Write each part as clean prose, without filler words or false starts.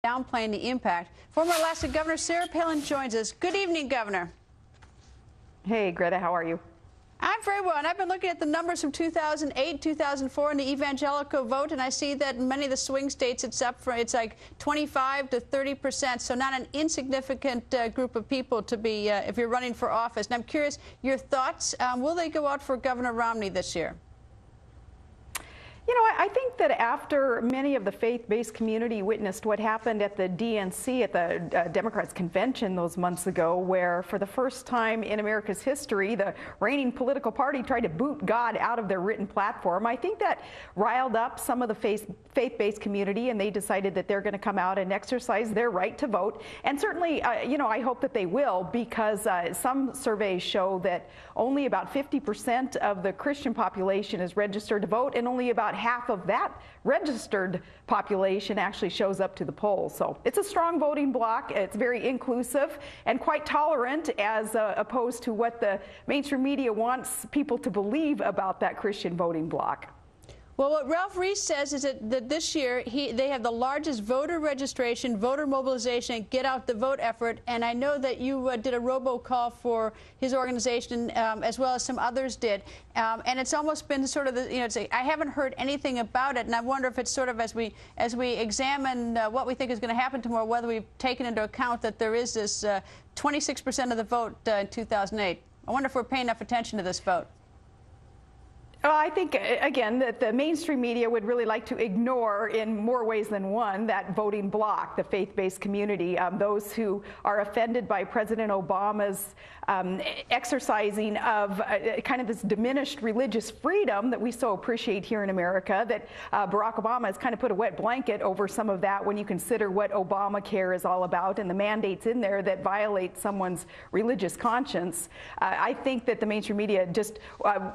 downplaying the impact. Former Alaska Governor Sarah Palin joins us. Good evening, Governor. Hey, Greta, how are you? I'm very well, and I've been looking at the numbers from 2008, 2004 in the evangelical vote, and I see that in many of the swing states it's like 25 to 30%, so not an insignificant group of people to be if you're running for office. And I'm curious, your thoughts, will they go out for Governor Romney this year? You know, I think that after many of the faith-based community witnessed what happened at the DNC, at the Democrats' convention those months ago, where for the first time in America's history, the reigning political party tried to boot God out of their written platform, I think that riled up some of the faith-based community, and they decided that they're going to come out and exercise their right to vote. And certainly, you know, I hope that they will, because some surveys show that only about 50% of the Christian population is registered to vote, and only about half of that registered population actually shows up to the polls. So it's a strong voting bloc. It's very inclusive and quite tolerant, as opposed to what the mainstream media wants people to believe about that Christian voting bloc. Well, what Ralph Reese says is that this year they have the largest voter registration, voter mobilization, get out the vote effort. And I know that you did a robocall for his organization, as well as some others did. And it's almost been sort of I haven't heard anything about it, and I wonder if it's sort of as we examine what we think is going to happen tomorrow, whether we've taken into account that there is this 26% of the vote in 2008. I wonder if we're paying enough attention to this vote. I think, again, that the mainstream media would really like to ignore, in more ways than one, that voting bloc, the faith-based community, those who are offended by President Obama's exercising of kind of this diminished religious freedom that we so appreciate here in America, that Barack Obama has kind of put a wet blanket over some of that when you consider what Obamacare is all about and the mandates in there that violate someone's religious conscience. I think that the mainstream media just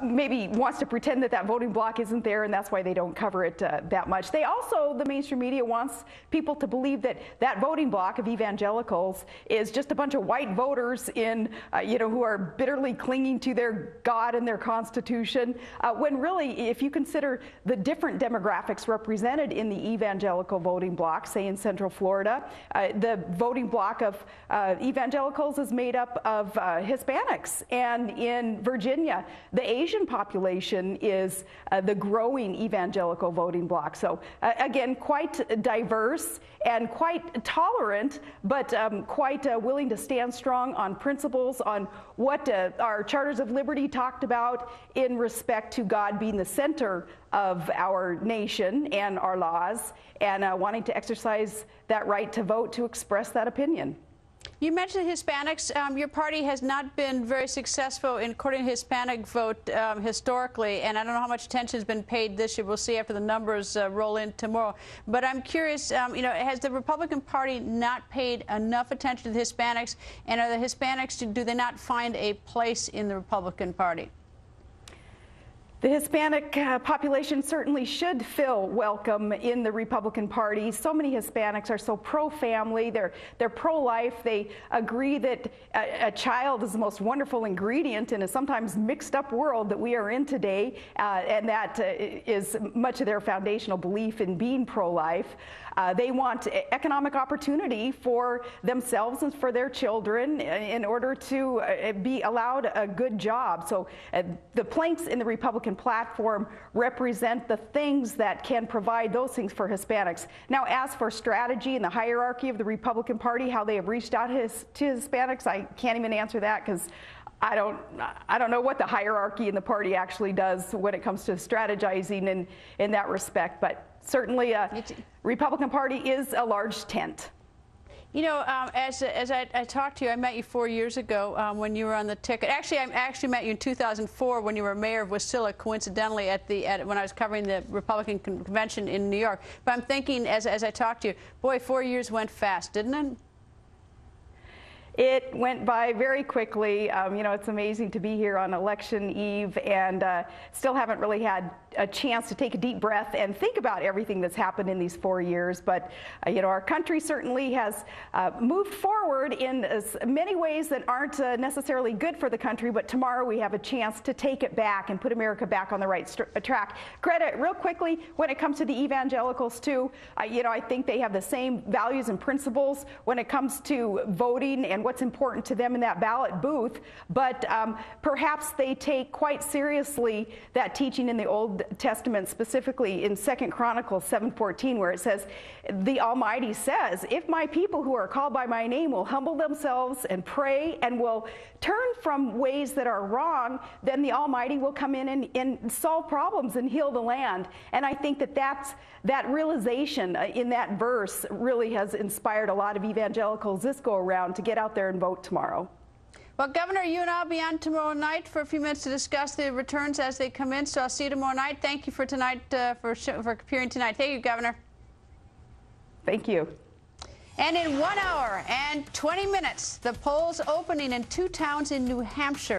maybe wants to pretend that that voting bloc isn't there, and that's why they don't cover it that much. They also, the mainstream media wants people to believe that that voting bloc of evangelicals is just a bunch of white voters in, who are bitterly clinging to their God and their Constitution, when really, if you consider the different demographics represented in the evangelical voting bloc, say in Central Florida, the voting bloc of evangelicals is made up of Hispanics, and in Virginia, the Asian population is the growing evangelical voting bloc. So again, quite diverse and quite tolerant, but quite willing to stand strong on principles, on what our Charters of Liberty talked about in respect to God being the center of our nation and our laws, and wanting to exercise that right to vote, to express that opinion. You mentioned Hispanics. Your party has not been very successful in courting the Hispanic vote historically, and I don't know how much attention has been paid this year. We'll see after the numbers roll in tomorrow. But I'm curious, has the Republican Party not paid enough attention to the Hispanics, and are the Hispanics, do they not find a place in the Republican Party? The Hispanic population certainly should feel welcome in the Republican Party. So many Hispanics are so pro-family, they're pro-life. They agree that a child is the most wonderful ingredient in a sometimes mixed up world that we are in today, and that is much of their foundational belief in being pro-life. They want economic opportunity for themselves and for their children in order to be allowed a good job. So the planks in the Republican platform represent the things that can provide those things for Hispanics. Now, as for strategy and the hierarchy of the Republican Party, how they have reached out to Hispanics, I can't even answer that, because I don't know what the hierarchy in the party actually does when it comes to strategizing in that respect. But certainly, Republican Party is a large tent. You know, as I talked to you, I met you 4 years ago when you were on the ticket. Actually, I actually met you in 2004 when you were mayor of Wasilla, coincidentally, when I was covering the Republican convention in New York. But I'm thinking, as I talked to you, boy, 4 years went fast, didn't it? It went by very quickly. You know, it's amazing to be here on election eve and still haven't really had a chance to take a deep breath and think about everything that's happened in these 4 years. But, you know, our country certainly has moved forward in as many ways that aren't necessarily good for the country. But tomorrow we have a chance to take it back and put America back on the right track. Greta, real quickly, when it comes to the evangelicals, too, you know, I think they have the same values and principles when it comes to voting and what's important to them in that ballot booth, but perhaps they take quite seriously that teaching in the Old Testament, specifically in 2 Chronicles 7:14, where it says, the Almighty says, if my people who are called by my name will humble themselves and pray and will turn from ways that are wrong, then the Almighty will come in and solve problems and heal the land. And I think that realization in that verse really has inspired a lot of evangelicals this go around to get out there and vote tomorrow. Well, Governor, you and I'll be on tomorrow night for a few minutes to discuss the returns as they come in, so I'll see you tomorrow night. Thank you for tonight, for appearing tonight. Thank you, Governor. Thank you. And in 1 hour and 20 minutes, the polls opening in 2 towns in New Hampshire.